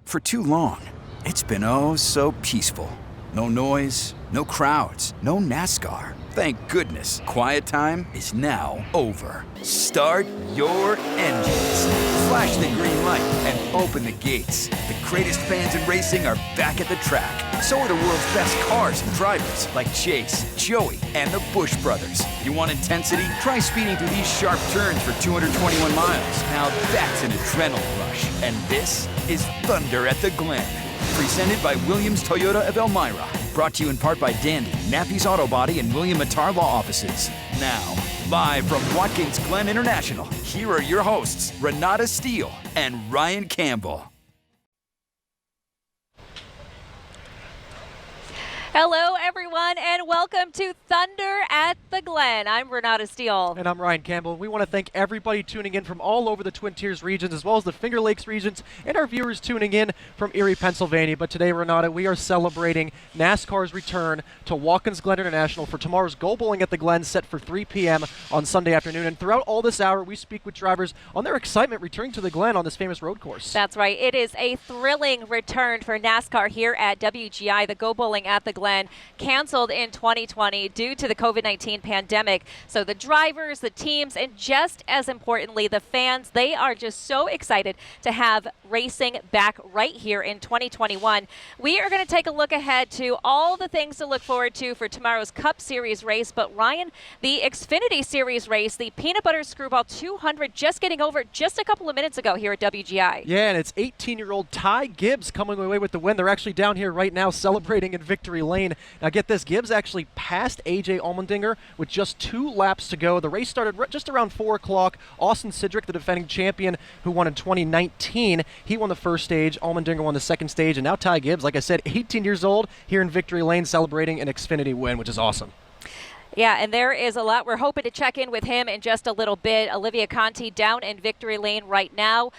For too long, it's been oh so peaceful. No noise, no crowds, no NASCAR. Thank goodness, quiet time is now over. Start your engines. Flash the green light and open the gates. The greatest fans in racing are back at the track. So are the world's best cars and drivers, like Chase, Joey, and the Busch Brothers. You want intensity? Try speeding through these sharp turns for 221 miles. Now that's an adrenaline rush. And this is Thunder at the Glen. Presented by Williams Toyota of Elmira. Brought to you in part by Dandy, Nappy's Auto Body, and William Mattar Law Offices. Now, live from Watkins Glen International, here are your hosts, Renata Steele and Ryan Campbell. Hello, everyone, and welcome to Thunder at the Glen. I'm Renata Steele. And I'm Ryan Campbell. We want to thank everybody tuning in from all over the Twin Tiers regions, as well as the Finger Lakes regions, and our viewers tuning in from Erie, Pennsylvania. But today, Renata, we are celebrating NASCAR's return to Watkins Glen International for tomorrow's Go Bowling at the Glen, set for 3 p.m. on Sunday afternoon. And throughout all this hour, we speak with drivers on their excitement returning to the Glen on this famous road course. That's right. It is a thrilling return for NASCAR here at WGI. The Go Bowling at the Glen canceled in 2020 due to the COVID-19 pandemic. So the drivers, the teams, and just as importantly, the fans, they are just so excited to have racing back right here in 2021. We are going to take a look ahead to all the things to look forward to for tomorrow's Cup Series race. But Ryan, the Xfinity Series race, the Peanut Butter Screwball 200, just getting over just a couple of minutes ago here at WGI. Yeah, and it's 18-year-old Ty Gibbs coming away with the win. They're actually down here right now celebrating in Victory Lane. Now get this, Gibbs actually passed A.J. Allmendinger with just 2 laps to go. The race started just around 4 o'clock. Austin Cindric, the defending champion who won in 2019, he won the first stage. Allmendinger won the second stage. And now Ty Gibbs, like I said, 18 years old, here in Victory Lane celebrating an Xfinity win, which is awesome. Yeah, and there is a lot. We're hoping to check in with him in just a little bit. Olivia Conti down in Victory Lane right now.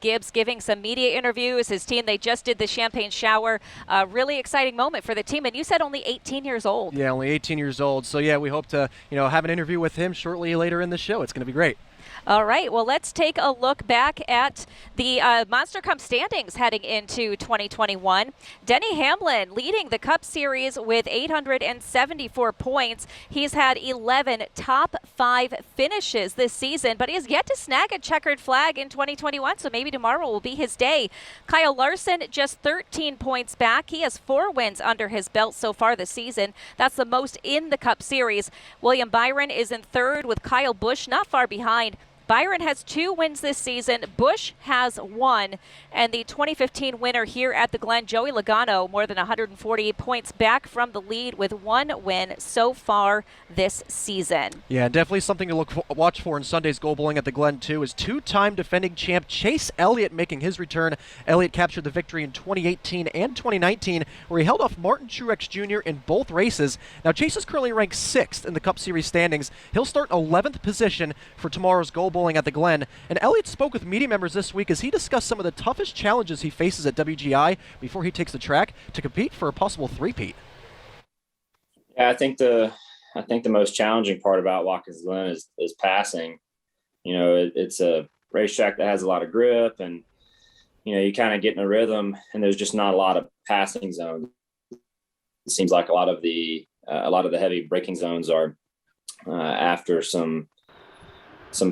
Gibbs giving some media interviews. His team, they just did the champagne shower. Really exciting moment for the team. And you said only 18 years old. Yeah, only 18 years old. So, yeah, we hope to have an interview with him shortly later in the show. It's going to be great. All right, well, let's take a look back at the Monster Cup standings heading into 2021. Denny Hamlin leading the Cup Series with 874 points. He's had 11 top 5 finishes this season, but he has yet to snag a checkered flag in 2021, so maybe tomorrow will be his day. Kyle Larson just 13 points back. He has 4 wins under his belt so far this season. That's the most in the Cup Series. William Byron is in third with Kyle Busch not far behind. Byron has 2 wins this season. Busch has 1. And the 2015 winner here at the Glen, Joey Logano, more than 148 points back from the lead with 1 win so far this season. Yeah, definitely something to watch for in Sunday's Go Bowling at the Glen, too, is 2-time defending champ Chase Elliott making his return. Elliott captured the victory in 2018 and 2019, where he held off Martin Truex Jr. in both races. Now, Chase is currently ranked 6th in the Cup Series standings. He'll start 11th position for tomorrow's Go Bowling at the Glen. And Elliott spoke with media members this week as he discussed some of the toughest challenges he faces at WGI before he takes the track to compete for a possible three-peat. Yeah, I think the most challenging part about Watkins Glen is passing. It's a racetrack that has a lot of grip, and you kind of get in a rhythm, and there's just not a lot of passing zones. It seems like a lot of the heavy braking zones are after some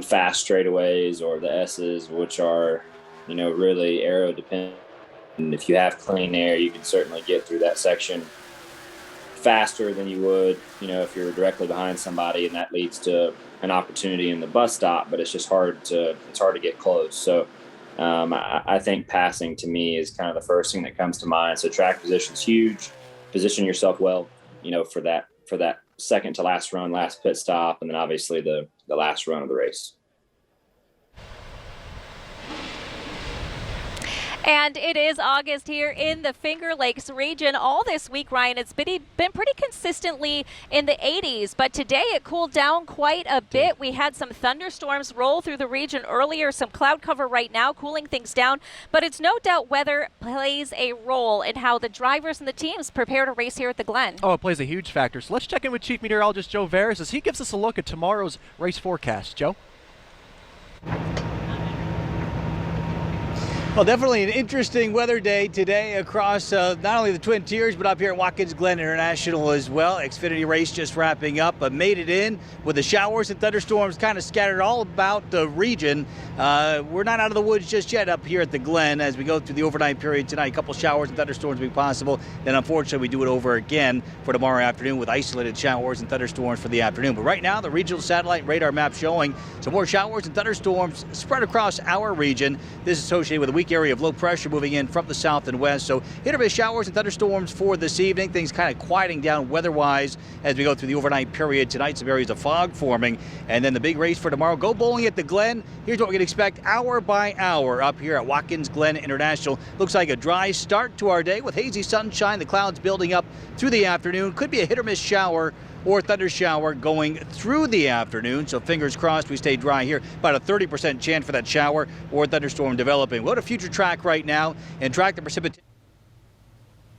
fast straightaways or the S's, which are, really aero dependent. And if you have clean air, you can certainly get through that section faster than you would, if you're directly behind somebody, and that leads to an opportunity in the bus stop, but it's just hard to get close. So I think passing to me is kind of the first thing that comes to mind. So track position's huge. Position yourself well, for that second to last run, last pit stop, and then obviously the last run of the race. And it is August here in the Finger Lakes region. All this week, Ryan, it's been pretty consistently in the 80s, but today it cooled down quite a bit. We had some thunderstorms roll through the region earlier, some cloud cover right now, cooling things down, but it's no doubt weather plays a role in how the drivers and the teams prepare to race here at the Glen. Oh, it plays a huge factor. So let's check in with Chief Meteorologist Joe Veras as he gives us a look at tomorrow's race forecast. Joe? Well, definitely an interesting weather day today across not only the Twin Tiers, but up here at Watkins Glen International as well. Xfinity race just wrapping up, but made it in with the showers and thunderstorms kind of scattered all about the region. We're not out of the woods just yet up here at the Glen as we go through the overnight period tonight. A couple showers and thunderstorms will be possible. Then, unfortunately, we do it over again for tomorrow afternoon with isolated showers and thunderstorms for the afternoon. But right now, the regional satellite radar map showing some more showers and thunderstorms spread across our region. This is associated with a weak area of low pressure moving in from the south and west. So hit or miss showers and thunderstorms for this evening. Things kind of quieting down weather-wise as we go through the overnight period tonight. Some areas of fog forming. And then the big race for tomorrow. Go bowling at the Glen. Here's what we can expect hour by hour up here at Watkins Glen International. Looks like a dry start to our day with hazy sunshine. The clouds building up through the afternoon. Could be a hit or miss shower or thunder shower going through the afternoon. So fingers crossed we stay dry here. About a 30% chance for that shower or thunderstorm developing. We'll go to future track right now and track the precipitation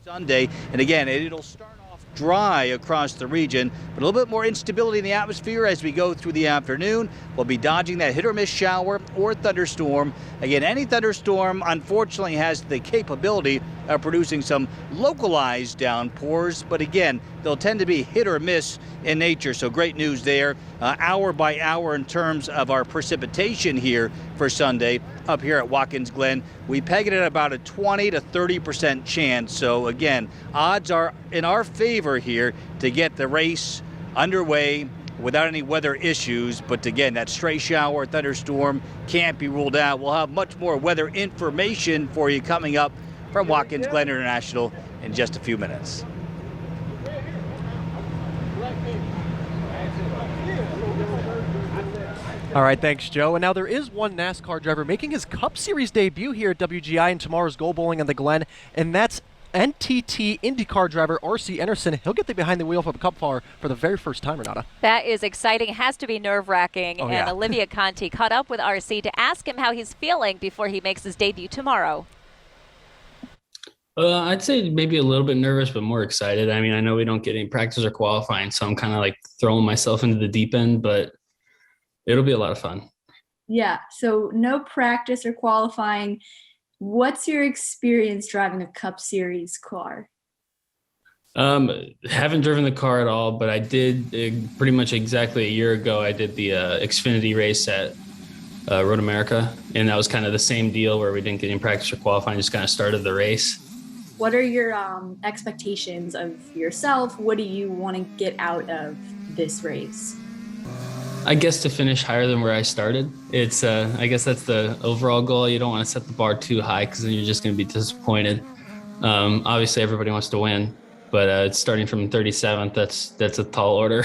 Sunday. And again, it'll start off dry across the region, but a little bit more instability in the atmosphere as we go through the afternoon. We'll be dodging that hit or miss shower or thunderstorm. Again, any thunderstorm unfortunately has the capability of producing some localized downpours, but again, they'll tend to be hit or miss in nature. So great news there, hour by hour in terms of our precipitation here for Sunday up here at Watkins Glen. We peg it at about a 20 to 30% chance. So again, odds are in our favor here to get the race underway without any weather issues. But again, that stray shower, thunderstorm can't be ruled out. We'll have much more weather information for you coming up from Watkins Glen International in just a few minutes. All right, thanks, Joe. And now there is one NASCAR driver making his Cup Series debut here at WGI in tomorrow's Go Bowling on the Glen, and that's NTT IndyCar driver R.C. Anderson. He'll get behind the wheel of a Cup car for the very first time, Renata. That is exciting. It has to be nerve-wracking. Oh, and yeah. Olivia Conti caught up with R.C. to ask him how he's feeling before he makes his debut tomorrow. I'd say maybe a little bit nervous, but more excited. I mean, I know we don't get any practice or qualifying, so I'm kind of like throwing myself into the deep end, but it'll be a lot of fun. Yeah, so no practice or qualifying. What's your experience driving a Cup Series car? Haven't driven the car at all, but I did pretty much exactly a year ago. I did the Xfinity race at Road America, and that was kind of the same deal where we didn't get any practice or qualifying, just kind of started the race. What are your expectations of yourself? What do you want to get out of this race? I guess to finish higher than where I started. It's I guess that's the overall goal. You don't want to set the bar too high because then you're just going to be disappointed. Obviously, everybody wants to win, but it's starting from 37th. That's a tall order,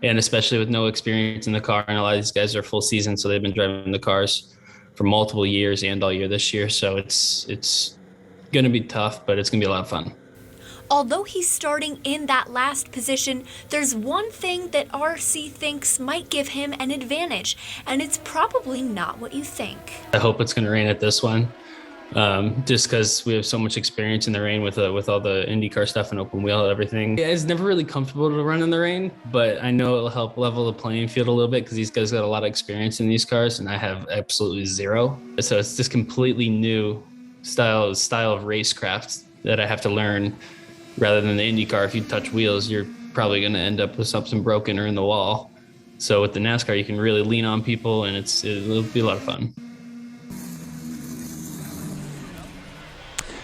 and especially with no experience in the car. And a lot of these guys are full season, so they've been driving the cars for multiple years and all year this year. So it's going to be tough, but it's going to be a lot of fun. Although he's starting in that last position, there's one thing that RC thinks might give him an advantage, and it's probably not what you think. I hope it's going to rain at this one, just because we have so much experience in the rain with all the IndyCar stuff and open wheel and everything. Yeah, it's never really comfortable to run in the rain, but I know it'll help level the playing field a little bit because these guys got a lot of experience in these cars, and I have absolutely zero. So it's this completely new style of racecraft that I have to learn. Rather than the IndyCar, if you touch wheels, you're probably going to end up with something broken or in the wall. So with the NASCAR, you can really lean on people, and it'll be a lot of fun.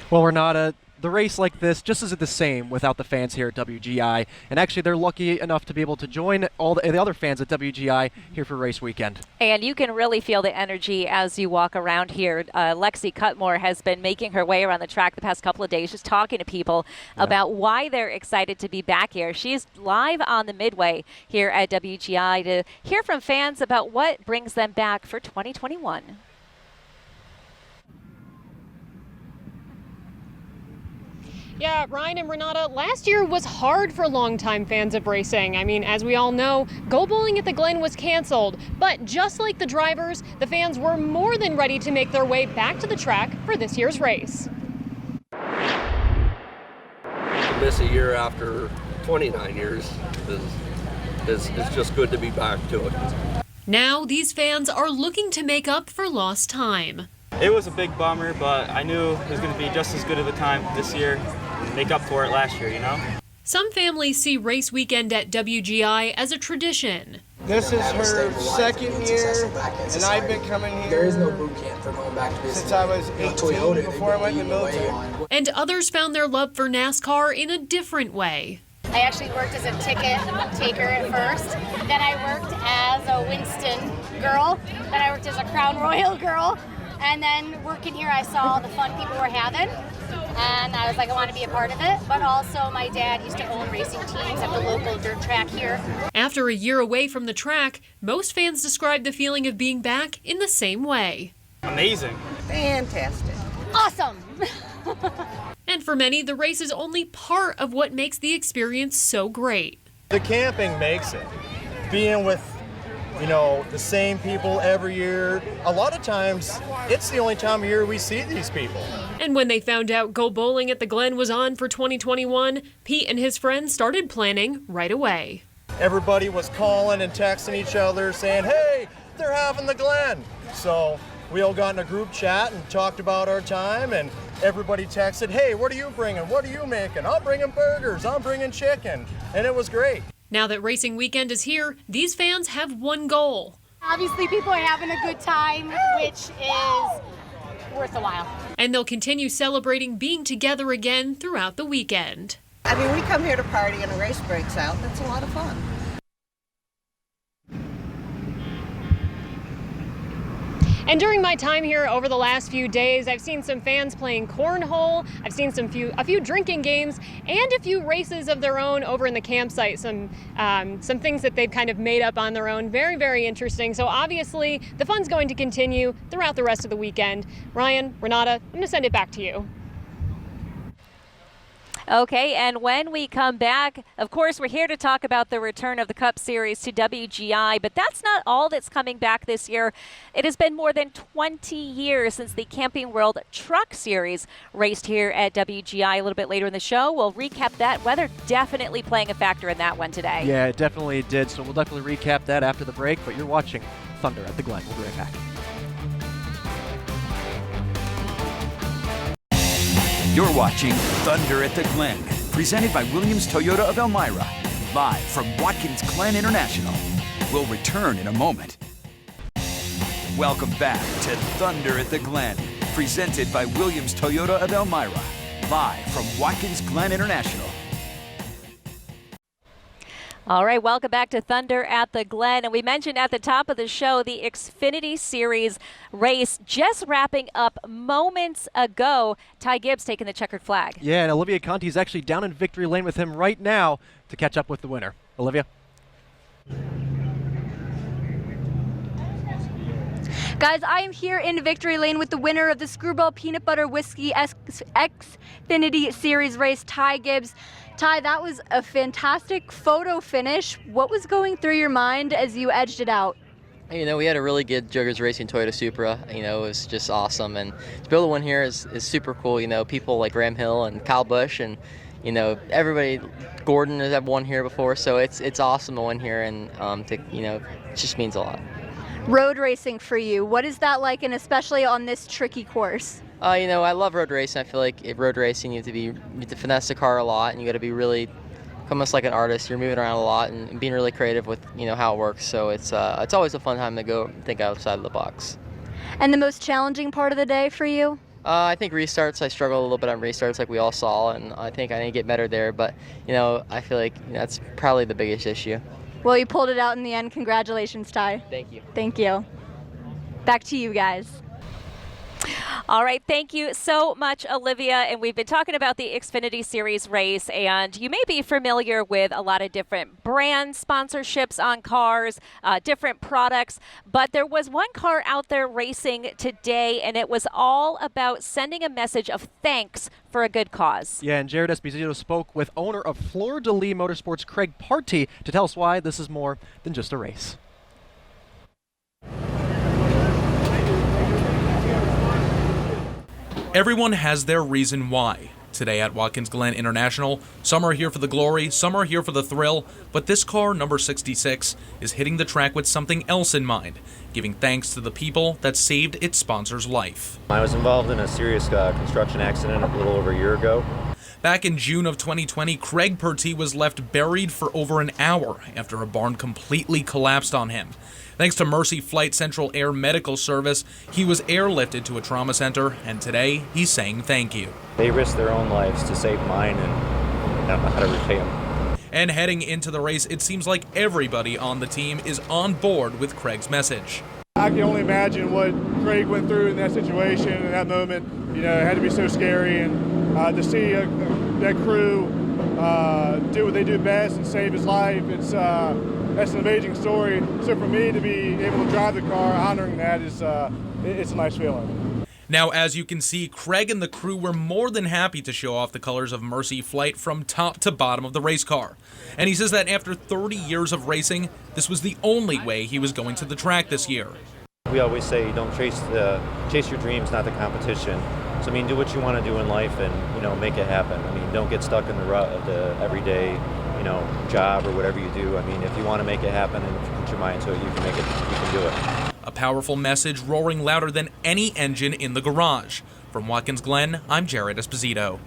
Well, Renata, the race like this just isn't the same without the fans here at WGI. And actually, they're lucky enough to be able to join all the other fans at WGI here for race weekend. And you can really feel the energy as you walk around here. Lexi Cutmore has been making her way around the track the past couple of days, just talking to people about why they're excited to be back here. She's live on the Midway here at WGI to hear from fans about what brings them back for 2021. Yeah, Ryan and Renata, last year was hard for longtime fans of racing. I mean, as we all know, Go Bowling at the Glen was canceled. But just like the drivers, the fans were more than ready to make their way back to the track for this year's race. To miss a year after 29 years is just good to be back to it. Now these fans are looking to make up for lost time. It was a big bummer, but I knew it was going to be just as good of a time this year and make up for it last year, you know? Some families see race weekend at WGI as a tradition. This is her second year, and I've been coming here. There is no boot camp for going back to since I was 18, before I went in the military. And others found their love for NASCAR in a different way. I actually worked as a ticket taker at first. Then I worked as a Winston girl. Then I worked as a Crown Royal girl. And then working here, I saw the fun people were having. And I was like, I want to be a part of it. But also, my dad used to own racing teams at the local dirt track here. After a year away from the track, most fans describe the feeling of being back in the same way. Amazing. Fantastic. Awesome. And for many, the race is only part of what makes the experience so great. The camping makes it. Being with, the same people every year. A lot of times, it's the only time of year we see these people. And when they found out Go Bowling at the Glen was on for 2021, Pete and his friends started planning right away. Everybody was calling and texting each other saying, hey, they're having the Glen. So we all got in a group chat and talked about our time, and everybody texted, hey, what are you bringing? What are you making? I'm bringing burgers. I'm bringing chicken. And it was great. Now that racing weekend is here, these fans have one goal. Obviously, people are having a good time, which is worth a while. And they'll continue celebrating being together again throughout the weekend. I mean, we come here to party and a race breaks out. That's a lot of fun. And during my time here over the last few days, I've seen some fans playing cornhole. I've seen a few drinking games and a few races of their own over in the campsite. Some things that they've kind of made up on their own. Very, very interesting. So obviously the fun's going to continue throughout the rest of the weekend. Ryan, Renata, I'm going to send it back to you. Okay, and when we come back, of course, we're here to talk about the return of the Cup Series to WGI, but that's not all that's coming back this year. It has been more than 20 years since the Camping World Truck Series raced here at WGI. A little bit later in the show, we'll recap that. Weather definitely playing a factor in that one today. Yeah, it definitely did, so we'll definitely recap that after the break, but you're watching Thunder at the Glen. We'll be right back. You're watching Thunder at the Glen, presented by Williams Toyota of Elmira, live from Watkins Glen International. We'll return in a moment. Welcome back to Thunder at the Glen, presented by Williams Toyota of Elmira, live from Watkins Glen International. All right, welcome back to Thunder at the Glen. And we mentioned at the top of the show the Xfinity Series race just wrapping up moments ago. Ty Gibbs taking the checkered flag. Yeah, and Olivia Conti is actually down in victory lane with him right now to catch up with the winner. Olivia? Guys, I am here in victory lane with the winner of the Screwball Peanut Butter Whiskey Xfinity Series race, Ty Gibbs. Ty, that was a fantastic photo finish. What was going through your mind as you edged it out? We had a really good Joggers Racing Toyota Supra. It was just awesome. And to be able to win here is super cool. People like Graham Hill and Kyle Busch and, everybody, Gordon has won here before. So it's awesome to win here, and it just means a lot. Road racing for you, what is that like, and especially on this tricky course? I love road racing. I feel like in road racing you have to finesse the car a lot, and you got to be really almost like an artist. You're moving around a lot and being really creative with how it works. So it's always a fun time to go think outside of the box. And the most challenging part of the day for you? I think restarts. I struggle a little bit on restarts, like we all saw, and I think I need to get better there. But I feel like that's probably the biggest issue. Well, you pulled it out in the end. Congratulations, Ty. Thank you. Thank you. Back to you guys. All right, thank you so much, Olivia. And we've been talking about the Xfinity Series race, and you may be familiar with a lot of different brand sponsorships on cars, different products, but there was one car out there racing today, and it was all about sending a message of thanks for a good cause. Yeah, and Jared Esposito spoke with owner of Fleur de Lis Motorsports, Craig Party, to tell us why this is more than just a race. Everyone has their reason why. Today at Watkins Glen International, some are here for the glory, some are here for the thrill, but this car, number 66, is hitting the track with something else in mind, giving thanks to the people that saved its sponsor's life. I was involved in a serious construction accident a little over a year ago. Back in June of 2020, Craig Pertee was left buried for over an hour after a barn completely collapsed on him. Thanks to Mercy Flight Central Air Medical Service, he was airlifted to a trauma center, and today he's saying thank you. They risked their own lives to save mine, and I don't know how to repay them. And heading into the race, it seems like everybody on the team is on board with Craig's message. I can only imagine what Craig went through in that situation, in that moment. You know, it had to be so scary, and to see that crew do what they do best and save his life, that's an amazing story. So for me to be able to drive the car, honoring that is it's a nice feeling. Now, as you can see, Craig and the crew were more than happy to show off the colors of Mercy Flight from top to bottom of the race car. And he says that after 30 years of racing, this was the only way he was going to the track this year. We always say don't chase your dreams, not the competition. So, I mean, do what you want to do in life and, make it happen. I mean, don't get stuck in the rut of the everyday, job or whatever you do. I mean, if you want to make it happen and if you put your mind to it, you can make it, you can do it. A powerful message roaring louder than any engine in the garage. From Watkins Glen, I'm Jared Esposito.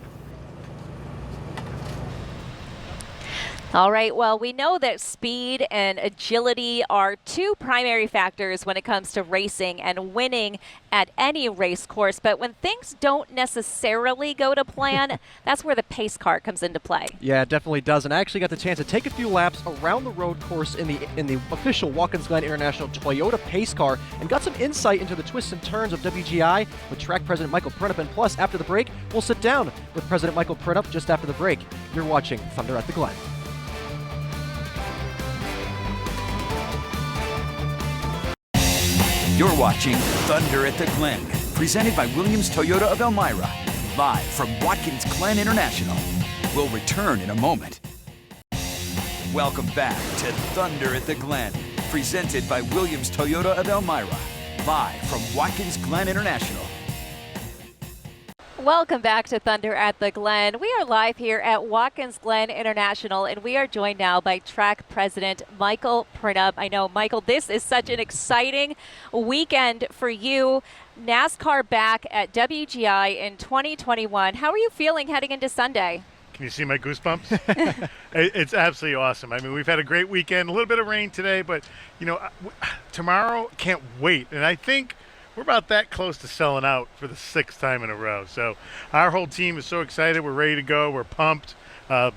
All right, well, we know that speed and agility are two primary factors when it comes to racing and winning at any race course. But when things don't necessarily go to plan, that's where the pace car comes into play. Yeah, it definitely does. And I actually got the chance to take a few laps around the road course in the official Watkins Glen International Toyota pace car and got some insight into the twists and turns of WGI with track president Michael Printup. And plus, after the break, we'll sit down with President Michael Printup just after the break. You're watching Thunder at the Glen. You're watching Thunder at the Glen, presented by Williams Toyota of Elmira, live from Watkins Glen International. We'll return in a moment. Welcome back to Thunder at the Glen, presented by Williams Toyota of Elmira, live from Watkins Glen International. Welcome back to Thunder at the Glen. We are live here at Watkins Glen International, and we are joined now by track president Michael Printup. I know, Michael, this is such an exciting weekend for you. NASCAR back at WGI in 2021. How are you feeling heading into Sunday? Can you see my goosebumps? It's absolutely awesome. I mean, we've had a great weekend, a little bit of rain today, but, tomorrow, can't wait. And I think we're about that close to selling out for the 6th time in a row. So our whole team is so excited. We're ready to go. We're pumped.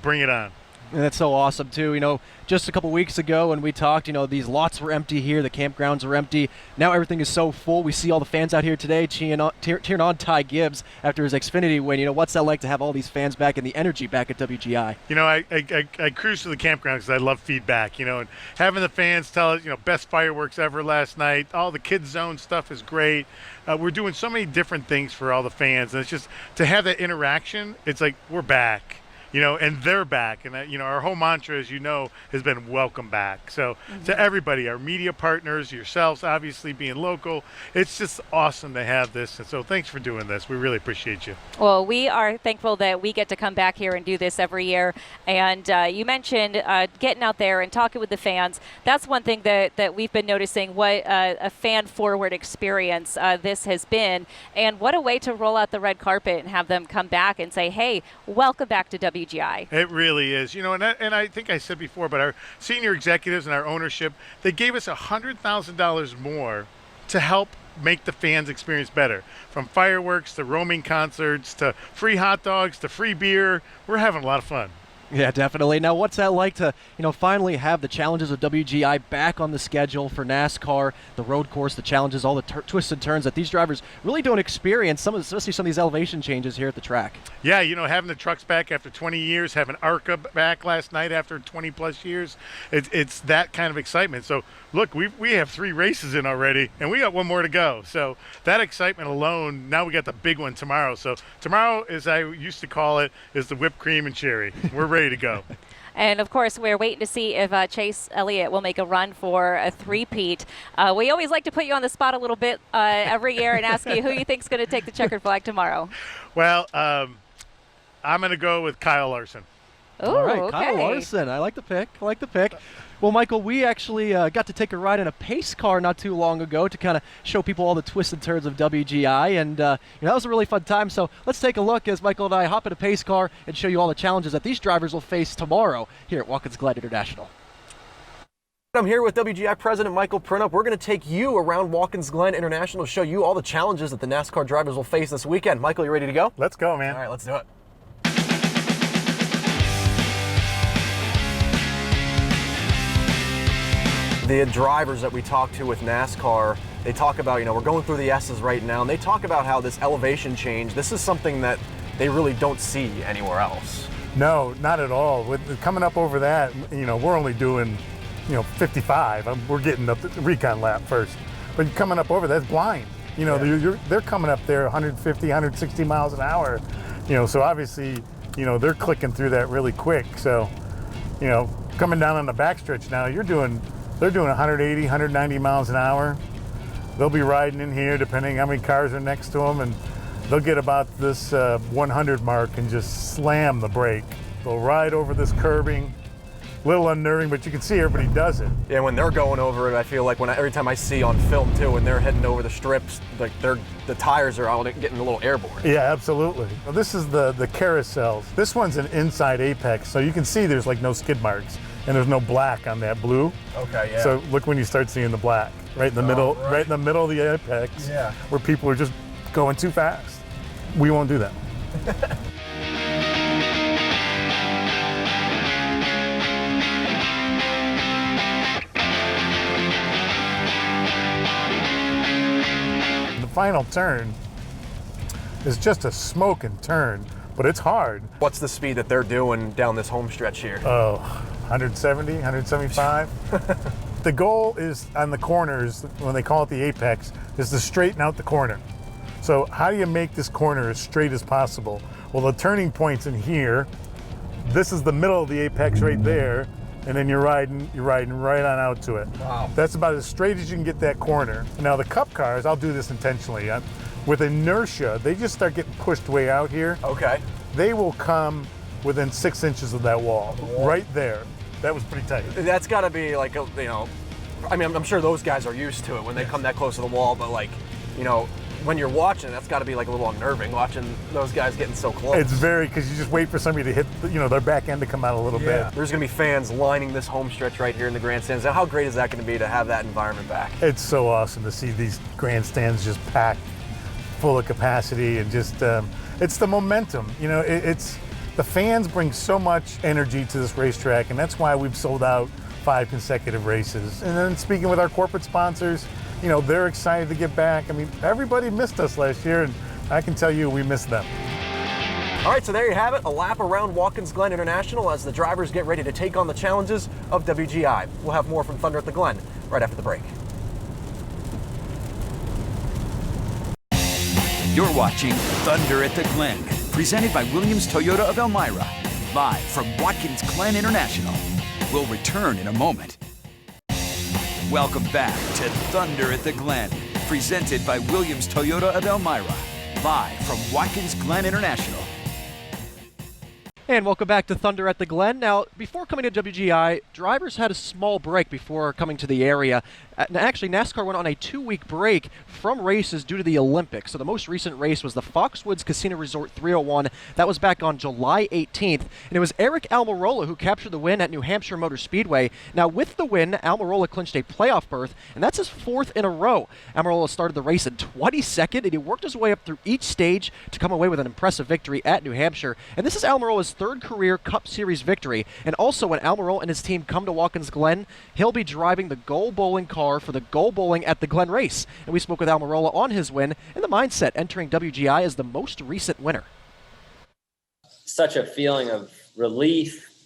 Bring it on. And that's so awesome, too. Just a couple weeks ago when we talked, these lots were empty here. The campgrounds are empty. Now everything is so full. We see all the fans out here today cheering on Ty Gibbs after his Xfinity win. What's that like to have all these fans back and the energy back at WGI? I cruise to the campground because I love feedback, and having the fans tell us, best fireworks ever last night. All the kids zone stuff is great. We're doing so many different things for all the fans. And it's just to have that interaction, it's like we're back. And they're back. And, our whole mantra, as has been welcome back. So to everybody, our media partners, yourselves, obviously being local, it's just awesome to have this. And so thanks for doing this. We really appreciate you. Well, we are thankful that we get to come back here and do this every year. And you mentioned getting out there and talking with the fans. That's one thing that we've been noticing, what a fan-forward experience this has been. And what a way to roll out the red carpet and have them come back and say, hey, welcome back to WGI. It really is. And I think I said before, but our senior executives and our ownership, they gave us $100,000 more to help make the fans experience better. From fireworks to roaming concerts to free hot dogs to free beer. We're having a lot of fun. Yeah, definitely. Now, what's that like to, finally have the challenges of WGI back on the schedule for NASCAR, the road course, the challenges, all the twists and turns that these drivers really don't experience, especially some of these elevation changes here at the track? Yeah, having the trucks back after 20 years, having ARCA back last night after 20-plus years, it's that kind of excitement. So, look, we have 3 races in already, and we got 1 more to go. So that excitement alone, now we got the big one tomorrow. So tomorrow, as I used to call it, is the whipped cream and cherry. We're ready to go. And, of course, we're waiting to see if Chase Elliott will make a run for a three-peat. We always like to put you on the spot a little bit every year and ask you who you think is going to take the checkered flag tomorrow. Well, I'm going to go with Kyle Larson. Ooh, All right, okay. Kyle Larson. I like the pick. Well, Michael, we actually got to take a ride in a pace car not too long ago to kind of show people all the twists and turns of WGI, and that was a really fun time. So let's take a look as Michael and I hop in a pace car and show you all the challenges that these drivers will face tomorrow here at Watkins Glen International. I'm here with WGI President Michael Printup. We're going to take you around Watkins Glen International to show you all the challenges that the NASCAR drivers will face this weekend. Michael, you ready to go? Let's go, man. All right, let's do it. The drivers that we talk to with NASCAR, they talk about, we're going through the S's right now, and they talk about how this elevation change, this is something that they really don't see anywhere else. No, not at all. With coming up over that, we're only doing, 55. We're getting up the recon lap first. But coming up over that's blind. They're coming up there 150, 160 miles an hour. So obviously, they're clicking through that really quick. So, coming down on the backstretch now, they're doing 180, 190 miles an hour. They'll be riding in here depending how many cars are next to them, and they'll get about this 100 mark and just slam the brake. They'll ride over this curbing. A little unnerving, but you can see everybody does it. Yeah, when they're going over it, I feel like every time I see on film too, when they're heading over the strips, like the tires are out getting a little airborne. Yeah, absolutely. Well, this is the carousels. This one's an inside apex, so you can see there's like no skid marks and there's no black on that blue. Okay, yeah. So look when you start seeing the black, right in the middle, right in the middle of the apex, yeah, where people are just going too fast. We won't do that. Final turn is just a smoking turn, but it's hard. What's the speed that they're doing down this home stretch here? Oh, 170, 175. The goal is on the corners, when they call it the apex, is to straighten out the corner. So how do you make this corner as straight as possible? Well, the turning point's in here. This is the middle of the apex right there. And then you're riding right on out to it. Wow. That's about as straight as you can get that corner. Now the Cup cars, I'll do this intentionally. With inertia, they just start getting pushed way out here. Okay. They will come within 6 inches of that wall, right there. That was pretty tight. That's got to be like, I'm sure those guys are used to it when they come that close to the wall, but when you're watching, that's got to be like a little unnerving watching those guys getting so close. It's very, because you just wait for somebody to hit, their back end to come out a little bit. There's going to be fans lining this home stretch right here in the grandstands. Now, how great is that going to be to have that environment back? It's so awesome to see these grandstands just packed full of capacity, and just, it's the momentum. It's the fans bring so much energy to this racetrack, and that's why we've sold out 5 consecutive races. And then speaking with our corporate sponsors, they're excited to get back. I mean, everybody missed us last year, and I can tell you we missed them. All right, so there you have it, a lap around Watkins Glen International as the drivers get ready to take on the challenges of WGI. We'll have more from Thunder at the Glen right after the break. You're watching Thunder at the Glen, presented by Williams Toyota of Elmira, live from Watkins Glen International. We'll return in a moment. Welcome back to Thunder at the Glen, presented by Williams Toyota of Elmira, live from Watkins Glen International. And welcome back to Thunder at the Glen. Now, before coming to WGI, drivers had a small break before coming to the area. Actually, NASCAR went on a 2-week break from races due to the Olympics. So the most recent race was the Foxwoods Casino Resort 301. That was back on July 18th. And it was Eric Almirola who captured the win at New Hampshire Motor Speedway. Now, with the win, Almirola clinched a playoff berth, and that's his 4th in a row. Almirola started the race in 22nd, and he worked his way up through each stage to come away with an impressive victory at New Hampshire. And this is Almirola's 3rd career Cup Series victory. And also, when Almirola and his team come to Watkins Glen, he'll be driving the Goal Bowling car for the Goal Bowling at the Glen race. And we spoke with Almirola on his win and the mindset entering WGI as the most recent winner. Such a feeling of relief,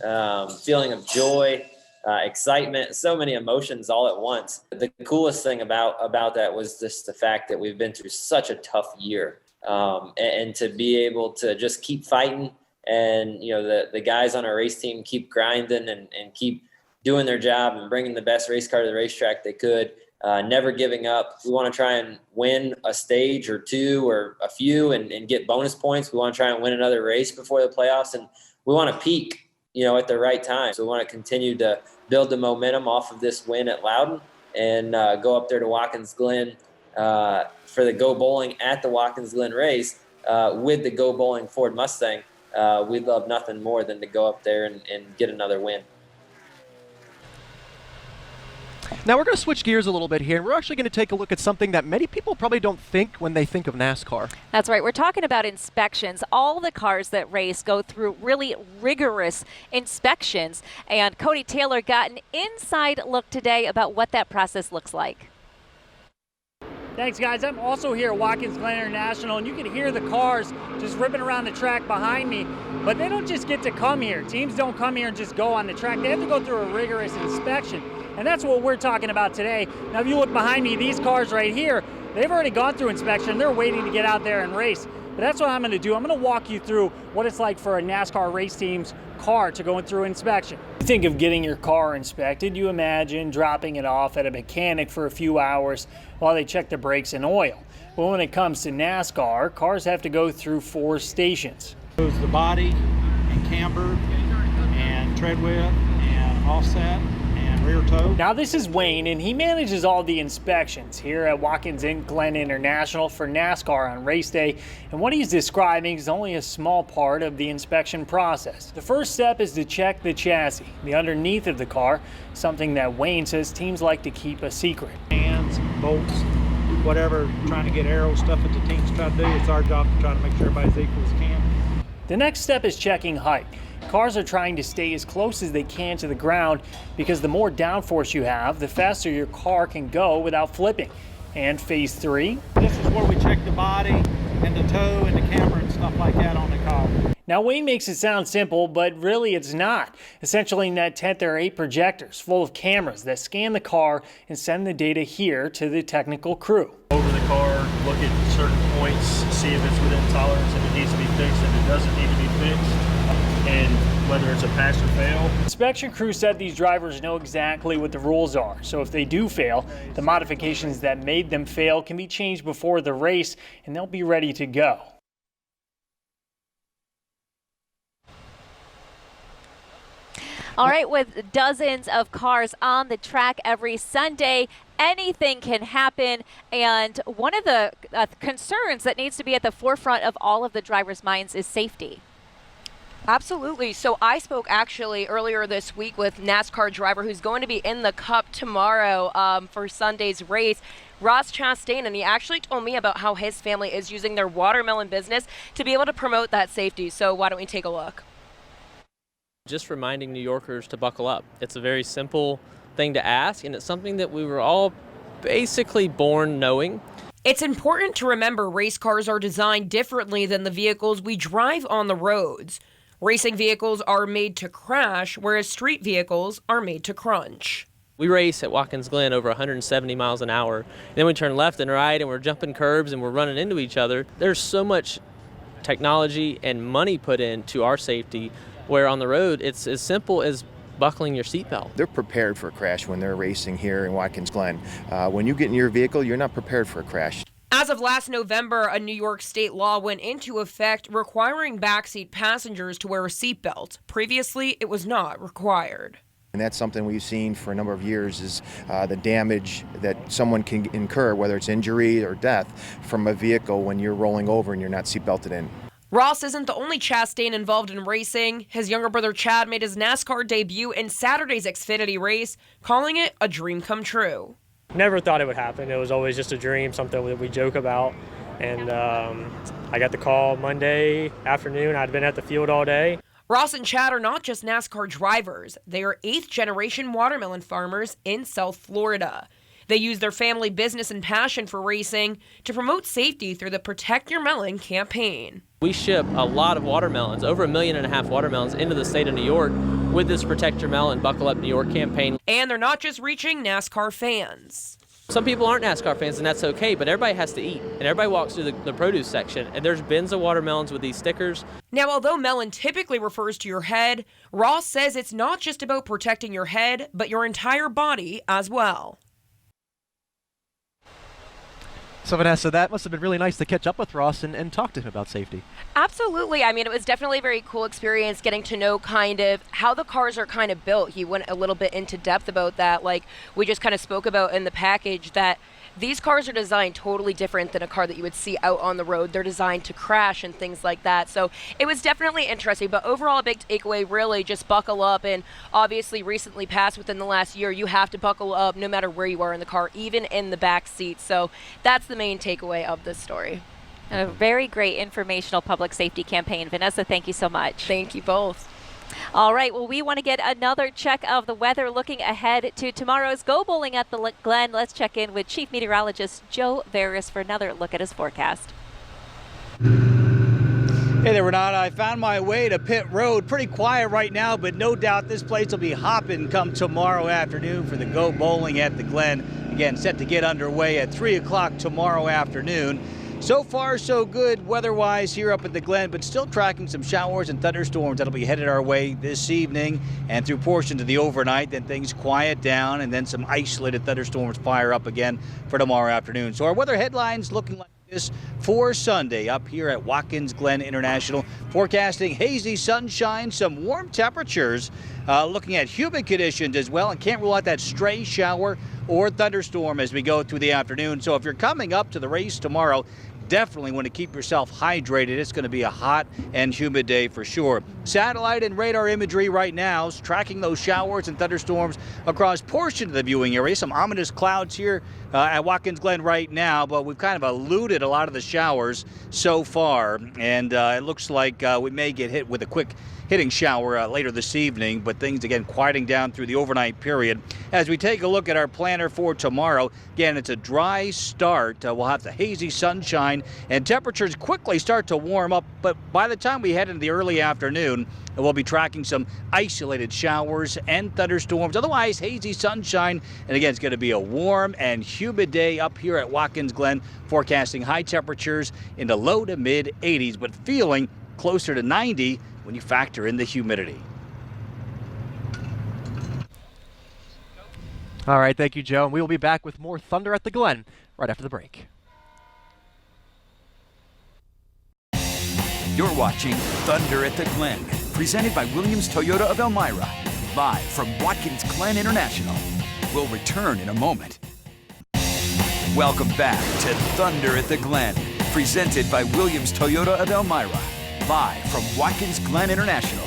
feeling of joy, excitement, so many emotions all at once. The coolest thing about that was just the fact that we've been through such a tough year, and to be able to just keep fighting, and the guys on our race team keep grinding and keep doing their job and bringing the best race car to the racetrack they could. never giving up. We want to try and win a stage or two or a few and get bonus points. We want to try and win another race before the playoffs, and we want to peak, at the right time. So we want to continue to build the momentum off of this win at Loudon and go up there to Watkins Glen for the Go Bowling at the Watkins Glen race with the Go Bowling Ford Mustang. We'd love nothing more than to go up there and get another win. Now we're going to switch gears a little bit here, and we're actually going to take a look at something that many people probably don't think when they think of NASCAR. That's right. We're talking about inspections. All the cars that race go through really rigorous inspections, and Cody Taylor got an inside look today about what that process looks like. Thanks, guys. I'm also here at Watkins Glen International, and you can hear the cars just ripping around the track behind me. But they don't just get to come here. Teams don't come here and just go on the track. They have to go through a rigorous inspection. And that's what we're talking about today. Now, if you look behind me, these cars right here, they've already gone through inspection. They're waiting to get out there and race. But that's what I'm going to do. I'm going to walk you through what it's like for a NASCAR race team's car to go through inspection. You think of getting your car inspected, you imagine dropping it off at a mechanic for a few hours while they check the brakes and oil. Well, when it comes to NASCAR, cars have to go through 4 stations. There's the body and camber and tread width and offset and rear toe. Now this is Wayne, and he manages all the inspections here at Watkins Glen International for NASCAR on race day. And what he's describing is only a small part of the inspection process. The first step is to check the chassis, the underneath of the car, something that Wayne says teams like to keep a secret. Hands, bolts, whatever, trying to get arrow stuff that the teams try to do. It's our job to try to make sure everybody's equal as can. The next step is checking height. Cars are trying to stay as close as they can to the ground because the more downforce you have, the faster your car can go without flipping. And phase 3. This is where we check the body and the toe and the camera and stuff like that on the car. Now Wayne makes it sound simple, but really it's not. Essentially in that tent there are 8 projectors full of cameras that scan the car and send the data here to the technical crew. Over the car, look at certain points, see if it's within tolerance, if it needs to be fixed, if it doesn't need to be fixed, and whether it's a pass or fail. Inspection crew said these drivers know exactly what the rules are, so if they do fail, the modifications that made them fail can be changed before the race and they'll be ready to go. All right, with dozens of cars on the track every Sunday, anything can happen. And one of the concerns that needs to be at the forefront of all of the drivers' minds is safety. Absolutely. So I spoke actually earlier this week with NASCAR driver who's going to be in the Cup tomorrow for Sunday's race, Ross Chastain, and he actually told me about how his family is using their watermelon business to be able to promote that safety. So why don't we take a look? Just reminding New Yorkers to buckle up. It's a very simple thing to ask, and it's something that we were all basically born knowing. It's important to remember race cars are designed differently than the vehicles we drive on the roads. Racing vehicles are made to crash, whereas street vehicles are made to crunch. We race at Watkins Glen over 170 miles an hour. Then we turn left and right, and we're jumping curbs, and we're running into each other. There's so much technology and money put into our safety, where on the road, it's as simple as buckling your seatbelt. They're prepared for a crash when they're racing here in Watkins Glen. When you get in your vehicle, you're not prepared for a crash. As of last November, a New York state law went into effect requiring backseat passengers to wear a seatbelt. Previously, it was not required. And that's something we've seen for a number of years is the damage that someone can incur, whether it's injury or death, from a vehicle when you're rolling over and you're not seatbelted in. Ross isn't the only Chastain involved in racing. His younger brother Chad made his NASCAR debut in Saturday's Xfinity race, calling it a dream come true. Never thought it would happen. It was always just a dream, something that we joke about. And I got the call Monday afternoon. I'd been at the field all day. Ross and Chad are not just NASCAR drivers. They are 8th-generation watermelon farmers in South Florida. They use their family business and passion for racing to promote safety through the Protect Your Melon campaign. We ship a lot of watermelons, over 1.5 million watermelons into the state of New York with this Protect Your Melon, Buckle Up New York campaign. And they're not just reaching NASCAR fans. Some people aren't NASCAR fans, and that's okay, but everybody has to eat. And everybody walks through the produce section, and there's bins of watermelons with these stickers. Now, although melon typically refers to your head, Ross says it's not just about protecting your head, but your entire body as well. So Vanessa, that must have been really nice to catch up with Ross and talk to him about safety. Absolutely. I mean, it was definitely a very cool experience getting to know kind of how the cars are kind of built. He went a little bit into depth about that. Like we just kind of spoke about in the package, that these cars are designed totally different than a car that you would see out on the road. They're designed to crash and things like that. So it was definitely interesting, but overall a big takeaway, really just buckle up. And obviously recently passed within the last year, you have to buckle up no matter where you are in the car, even in the back seat. So that's the main takeaway of this story. A very great informational public safety campaign. Vanessa, thank you so much. Thank you both. All right, well, we want to get another check of the weather looking ahead to tomorrow's Go Bowling at the Glen. Let's check in with Chief Meteorologist Joe Veras for another look at his forecast. Hey there, Renata. I found my way to Pit Road. Pretty quiet right now, but no doubt this place will be hopping come tomorrow afternoon for the Go Bowling at the Glen. Again, set to get underway at 3 o'clock tomorrow afternoon. So far, so good weather-wise here up at the Glen, but still tracking some showers and thunderstorms that'll be headed our way this evening and through portions of the overnight. Then things quiet down, and then some isolated thunderstorms fire up again for tomorrow afternoon. So our weather headlines looking like this for Sunday up here at Watkins Glen International. Forecasting hazy sunshine, some warm temperatures, looking at humid conditions as well, and can't rule out that stray shower or thunderstorm as we go through the afternoon. So if you're coming up to the race tomorrow, definitely want to keep yourself hydrated. It's going to be a hot and humid day for sure. Satellite and radar imagery right now is tracking those showers and thunderstorms across portions of the viewing area. Some ominous clouds here at Watkins Glen right now, but we've kind of eluded a lot of the showers so far, and it looks like we may get hit with a quick hitting shower later this evening, but things again quieting down through the overnight period. As we take a look at our planner for tomorrow, again, it's a dry start. We'll have the hazy sunshine and temperatures quickly start to warm up, but by the time we head into the early afternoon, we'll be tracking some isolated showers and thunderstorms. Otherwise, hazy sunshine, and again, it's going to be a warm and humid day up here at Watkins Glen, forecasting high temperatures in the low to mid 80s, but feeling closer to 90 when you factor in the humidity. All right, thank you, Joe. And we will be back with more Thunder at the Glen right after the break. You're watching Thunder at the Glen, presented by Williams Toyota of Elmira, live from Watkins Glen International. We'll return in a moment. Welcome back to Thunder at the Glen, presented by Williams Toyota of Elmira, live from Watkins Glen International.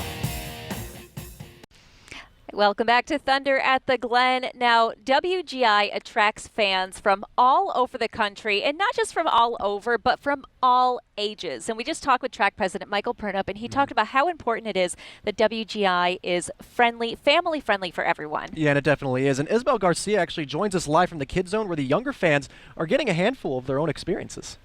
Welcome back to Thunder at the Glen. Now, WGI attracts fans from all over the country, and not just from all over, but from all ages. And we just talked with track president Michael Pernup, and he talked about how important it is that WGI is friendly, family friendly for everyone. Yeah, and it definitely is. And Isabel Garcia actually joins us live from the Kids Zone, where the younger fans are getting a handful of their own experiences.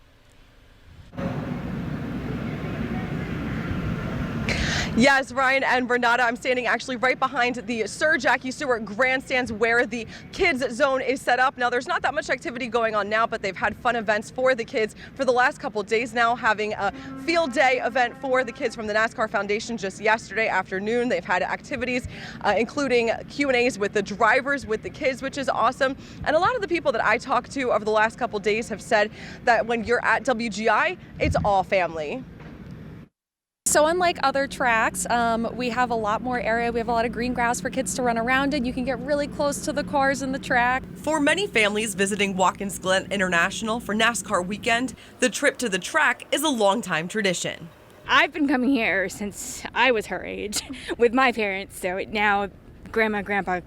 Yes, Ryan and Renata, I'm standing actually right behind the Sir Jackie Stewart grandstands where the kids zone is set up. Now, there's not that much activity going on now, but they've had fun events for the kids for the last couple of days now, having a field day event for the kids from the NASCAR Foundation just yesterday afternoon. They've had activities, including Q&As with the drivers, with the kids, which is awesome. And a lot of the people that I talked to over the last couple of days have said that when you're at WGI, it's all family. So unlike other tracks, we have a lot more area. We have a lot of green grass for kids to run around in. You can get really close to the cars in the track. For many families visiting Watkins Glen International for NASCAR weekend, the trip to the track is a longtime tradition. I've been coming here since I was her age with my parents. So now Grandma and Grandpa,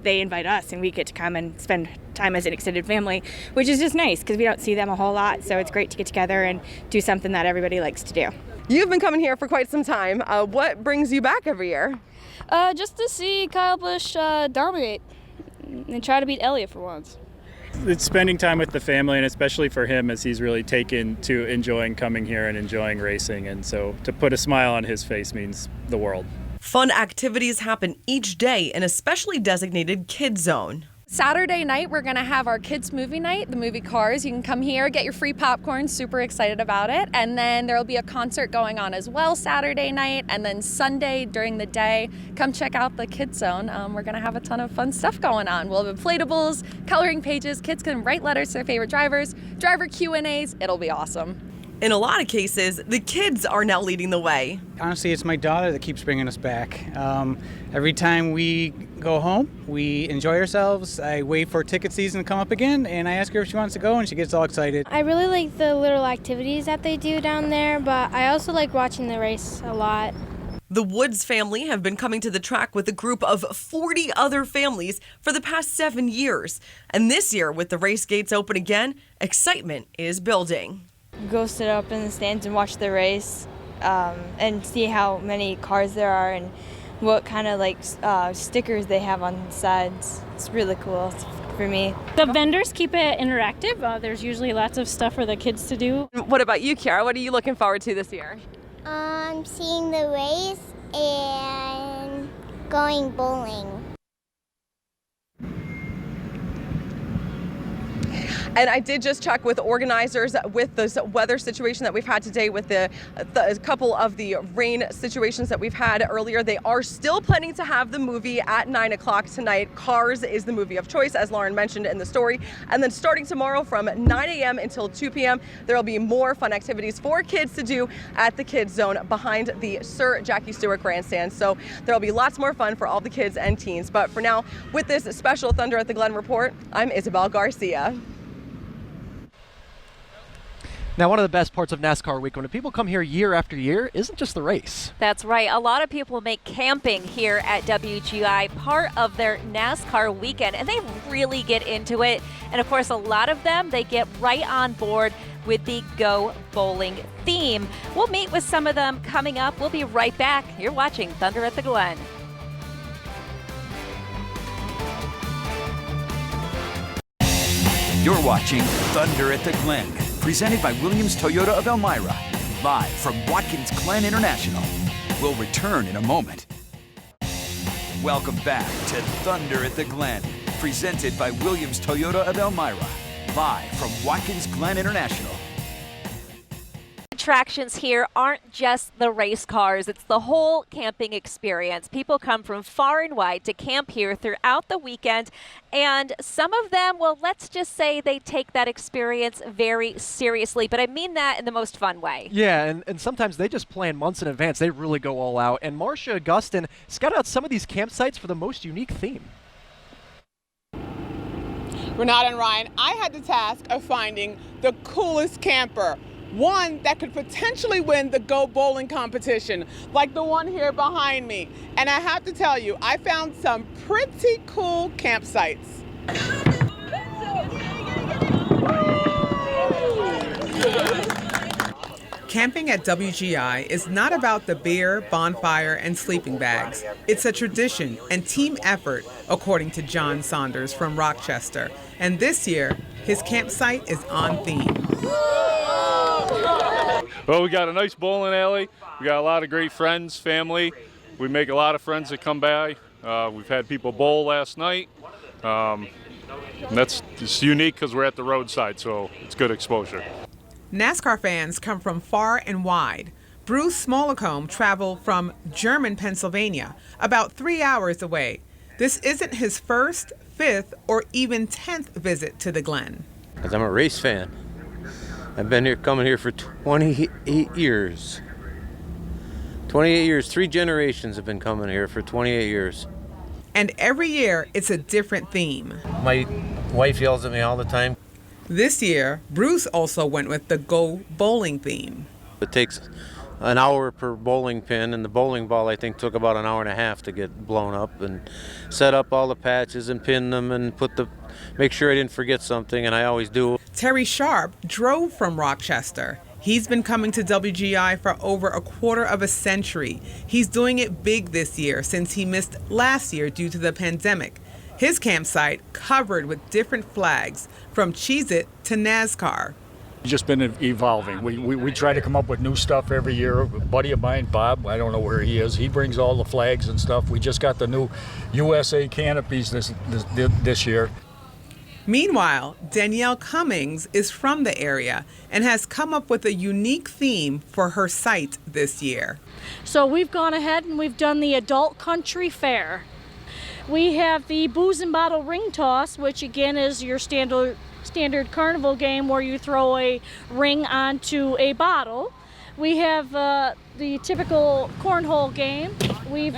they invite us and we get to come and spend time as an extended family, which is just nice because we don't see them a whole lot. So it's great to get together and do something that everybody likes to do. You've been coming here for quite some time. What brings you back every year? Just to see Kyle Busch dominate and try to beat Elliott for once. It's spending time with the family, and especially for him as he's really taken to enjoying coming here and enjoying racing. And so to put a smile on his face means the world. Fun activities happen each day in a specially designated kids zone. Saturday night, we're going to have our kids' movie night, the movie Cars. You can come here, get your free popcorn, super excited about it. And then there will be a concert going on as well Saturday night. And then Sunday during the day, come check out the Kids Zone. We're going to have a ton of fun stuff going on. We'll have inflatables, coloring pages, kids can write letters to their favorite drivers, driver Q&As. It'll be awesome. In a lot of cases, the kids are now leading the way. Honestly, it's my daughter that keeps bringing us back. Every time we go home, we enjoy ourselves. I wait for ticket season to come up again, and I ask her if she wants to go, and she gets all excited. I really like the little activities that they do down there, but I also like watching the race a lot. The Woods family have been coming to the track with a group of 40 other families for the past 7 years. And this year, with the race gates open again, excitement is building. Go sit up in the stands and watch the race and see how many cars there are and what kind of stickers they have on the sides. It's really cool for me. The vendors keep it interactive. There's usually lots of stuff for the kids to do. What about you, Kiara? What are you looking forward to this year? Seeing the race and going bowling. And I did just check with organizers with the weather situation that we've had today with the couple of the rain situations that we've had earlier. They are still planning to have the movie at 9 o'clock tonight. Cars is the movie of choice, as Lauren mentioned in the story. And then starting tomorrow from 9 a.m. until 2 p.m., there will be more fun activities for kids to do at the Kids Zone behind the Sir Jackie Stewart Grandstand. So there will be lots more fun for all the kids and teens. But for now, with this special Thunder at the Glen report, I'm Isabel Garcia. Now, one of the best parts of NASCAR week when people come here year after year isn't just the race. That's right. A lot of people make camping here at WGI part of their NASCAR weekend, and they really get into it. And of course, a lot of them, they get right on board with the Go Bowling theme. We'll meet with some of them coming up. We'll be right back. You're watching Thunder at the Glen. You're watching Thunder at the Glen, presented by Williams Toyota of Elmira, live from Watkins Glen International. We'll return in a moment. Welcome back to Thunder at the Glen, presented by Williams Toyota of Elmira, live from Watkins Glen International. Attractions here aren't just the race cars, it's the whole camping experience. People come from far and wide to camp here throughout the weekend, and some of them, well, let's just say they take that experience very seriously, but I mean that in the most fun way. Yeah, and sometimes they just plan months in advance. They really go all out. And Marcia Augustin scouted out some of these campsites for the most unique theme. Renata and Ryan, I had the task of finding the coolest camper. One that could potentially win the Go Bowling competition, like the one here behind me. And I have to tell you, I found some pretty cool campsites. Camping at WGI is not about the beer, bonfire, and sleeping bags. It's a tradition and team effort, according to John Saunders from Rochester. And this year, his campsite is on theme. Well, we got a nice bowling alley. We got a lot of great friends, family. We make a lot of friends that come by. We've had people bowl last night. And it's unique because we're at the roadside, so it's good exposure. NASCAR fans come from far and wide. Bruce Smolacombe traveled from German, Pennsylvania, about 3 hours away. This isn't his first, fifth, or even 10th visit to the Glen. Because I'm a race fan. I've been coming here for 28 years. 28 years, 3 generations have been coming here for 28 years. And every year, it's a different theme. My wife yells at me all the time. This year, Bruce also went with the Go Bowling theme. It takes an hour per bowling pin, and the bowling ball, I think, took about an hour and a half to get blown up and set up all the patches and pin them and make sure I didn't forget something, and I always do. Terry Sharp drove from Rochester. He's been coming to WGI for over a quarter of a century. He's doing it big this year since he missed last year due to the pandemic. His campsite covered with different flags, from Cheez-It to NASCAR. Just been evolving. We try to come up with new stuff every year. A buddy of mine, Bob, I don't know where he is, he brings all the flags and stuff. We just got the new USA canopies this year. Meanwhile, Danielle Cummings is from the area and has come up with a unique theme for her site this year. So we've gone ahead and we've done the adult country fair. We have the booze and bottle ring toss, which again is your standard carnival game where you throw a ring onto a bottle. We have the typical cornhole game. We've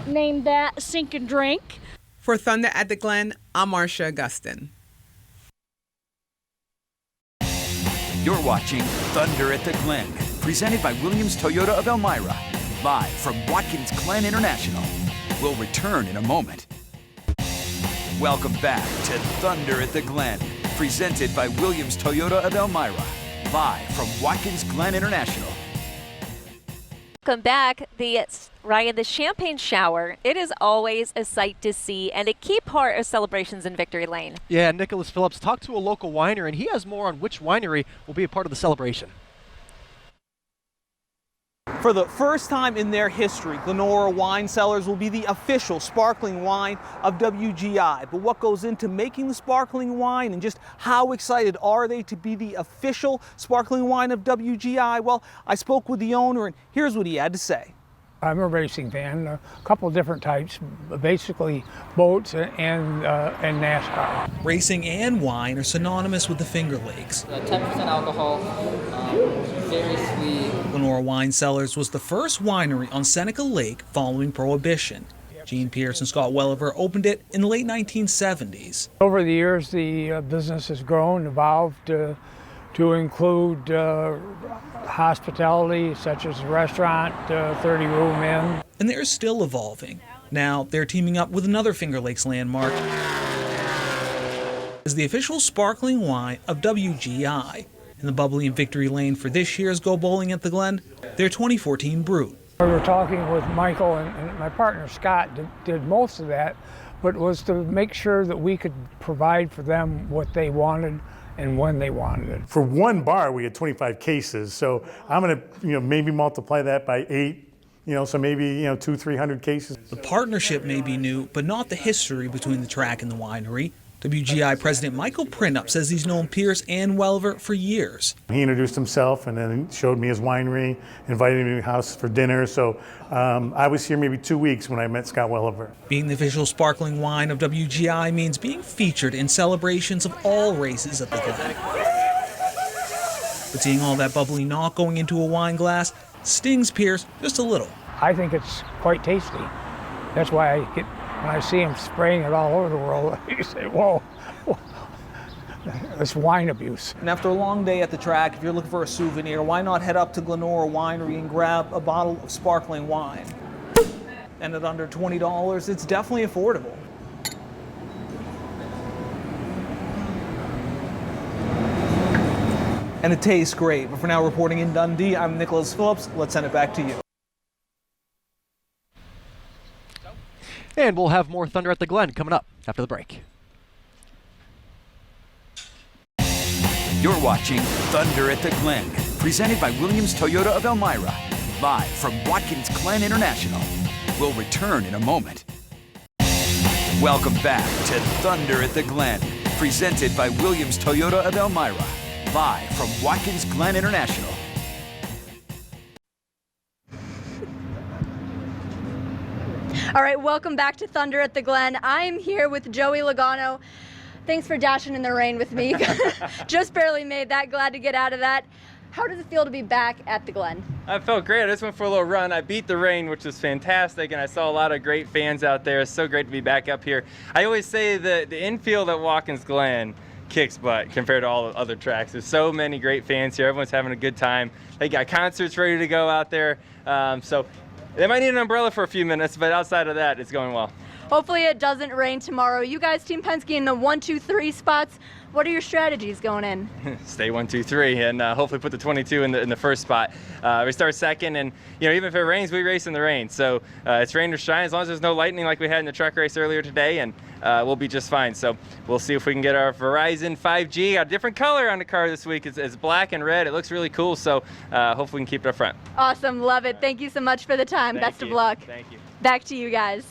named that Sink and Drink. For Thunder at the Glen, I'm Marcia Augustin. You're watching Thunder at the Glen, presented by Williams Toyota of Elmira, live from Watkins Glen International. We'll return in a moment. Welcome back to Thunder at the Glen, presented by Williams Toyota of Elmira, live from Watkins Glen International. Welcome back. Ryan, the champagne shower, it is always a sight to see and a key part of celebrations in Victory Lane. Yeah, Nicholas Phillips talked to a local winery, and he has more on which winery will be a part of the celebration. For the first time in their history, Glenora Wine Cellars will be the official sparkling wine of WGI. But what goes into making the sparkling wine, and just how excited are they to be the official sparkling wine of WGI? Well, I spoke with the owner, and here's what he had to say. I'm a racing fan, a couple different types, basically boats and NASCAR. Racing and wine are synonymous with the Finger Lakes. 10% alcohol, very sweet. Glenora Wine Cellars was the first winery on Seneca Lake following Prohibition. Gene Pierce and Scott Welliver opened it in the late 1970s. Over the years, the business has grown, evolved to include hospitality, such as a restaurant, 30-room inn. And they're still evolving. Now they're teaming up with another Finger Lakes landmark as the official sparkling wine of WGI. In the bubbly in Victory Lane for this year's Go Bowling at the Glen, their 2014 Brut. We were talking with Michael, and my partner Scott did most of that, but it was to make sure that we could provide for them what they wanted and when they wanted it. For one bar, we had 25 cases, so I'm going to, maybe multiply that by 8, so maybe, 200-300 cases. The partnership may be new, but not the history between the track and the winery. WGI President Michael Printup says he's known Pierce and Welliver for years. He introduced himself and then showed me his winery, invited me to his house for dinner. So I was here maybe 2 weeks when I met Scott Welliver. Being the official sparkling wine of WGI means being featured in celebrations of all races at the Glen. But seeing all that bubbly not going into a wine glass stings Pierce just a little. I think it's quite tasty. That's why when I see him spraying it all over the world, you say, whoa, it's wine abuse. And after a long day at the track, if you're looking for a souvenir, why not head up to Glenora Winery and grab a bottle of sparkling wine? And at under $20, it's definitely affordable. And it tastes great. But for now, reporting in Dundee, I'm Nicholas Phillips. Let's send it back to you. And we'll have more Thunder at the Glen coming up after the break. You're watching Thunder at the Glen, presented by Williams Toyota of Elmira, live from Watkins Glen International. We'll return in a moment. Welcome back to Thunder at the Glen, presented by Williams Toyota of Elmira, live from Watkins Glen International. All right, welcome back to Thunder at the Glen. I'm here with Joey Logano. Thanks for dashing in the rain with me. Just barely made that. Glad to get out of that. How does it feel to be back at the Glen? I felt great. I just went for a little run. I beat the rain, which was fantastic, and I saw a lot of great fans out there. It's so great to be back up here. I always say that the infield at Watkins Glen kicks butt compared to all the other tracks. There's so many great fans here. Everyone's having a good time. They got concerts ready to go out there. So they might need an umbrella for a few minutes, but outside of that, it's going well. Hopefully it doesn't rain tomorrow. You guys, Team Penske, in the 1, 2, 3 spots. What are your strategies going in? Stay 1, 2, 3, and hopefully put the 22 in the first spot. We start second, and even if it rains, we race in the rain. So it's rain or shine, as long as there's no lightning like we had in the truck race earlier today, and we'll be just fine. So we'll see if we can get our Verizon 5G, a different color on the car this week. It's black and red. It looks really cool. So hopefully we can keep it up front. Awesome, love it. Thank you so much for the time. Best of luck. Thank you. Back to you guys.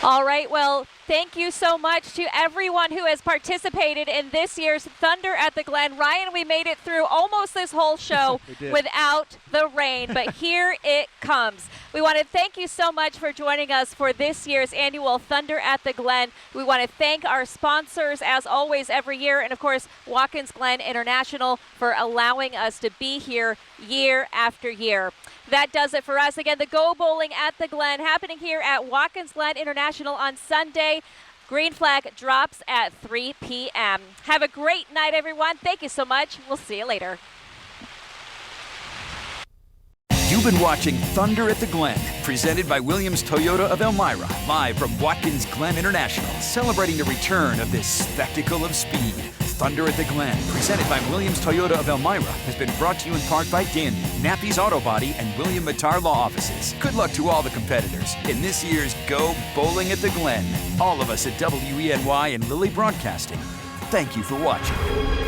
All right, well, Thank you so much to everyone who has participated in this year's Thunder at the Glen. Ryan, we made it through almost this whole show without the rain, but here it comes. We want to thank you so much for joining us for this year's annual Thunder at the Glen. We want to thank our sponsors, as always, every year, and of course, Watkins Glen International for allowing us to be here year after year. That does it for us. Again, the Go Bowling at the Glen happening here at Watkins Glen International on Sunday. Green flag drops at 3 p.m. Have a great night, everyone. Thank you so much. We'll see you later. You've been watching Thunder at the Glen, presented by Williams Toyota of Elmira, live from Watkins Glen International, celebrating the return of this spectacle of speed. Thunder at the Glen, presented by Williams Toyota of Elmira, has been brought to you in part by Dandy, Nappy's Auto Body, and William Mattar Law Offices. Good luck to all the competitors in this year's Go Bowling at the Glen. All of us at WENY and Lilly Broadcasting, thank you for watching.